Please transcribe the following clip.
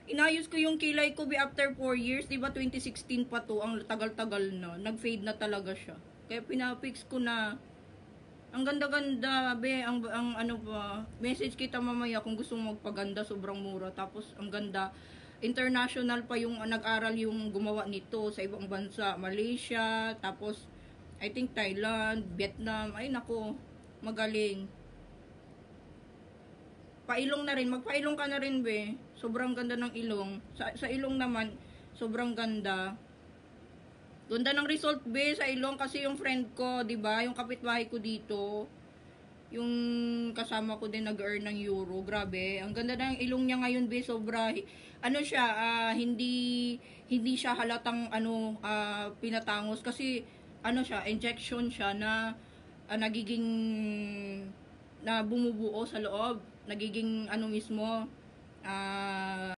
Inayos ko yung kilay ko be after 4 years. Diba 2016 pa to. Ang tagal-tagal na. Nag-fade na talaga siya. Kaya pinapix ko na. Ang ganda-ganda, be. Ang ano pa. Message kita mamaya kung gusto mong magpaganda. Sobrang mura. Tapos ang ganda. International pa yung nag-aral yung gumawa nito sa ibang bansa. Malaysia. Tapos I think Thailand, Vietnam. Ay nako. Magaling. Pailong na rin. Magpailong ka na rin, be. Sobrang ganda ng ilong. Sa ilong naman, sobrang ganda. Ganda ng result, be, sa ilong. Kasi yung friend ko, di ba, yung kapitbahay ko dito, yung kasama ko din nag-earn ng euro. Grabe. Ang ganda ng ilong niya ngayon, be. Sobra. Ano siya, hindi siya halatang, pinatangos. Kasi, ano siya, injection siya na nagiging na bumubuo sa loob, nagiging ano mismo,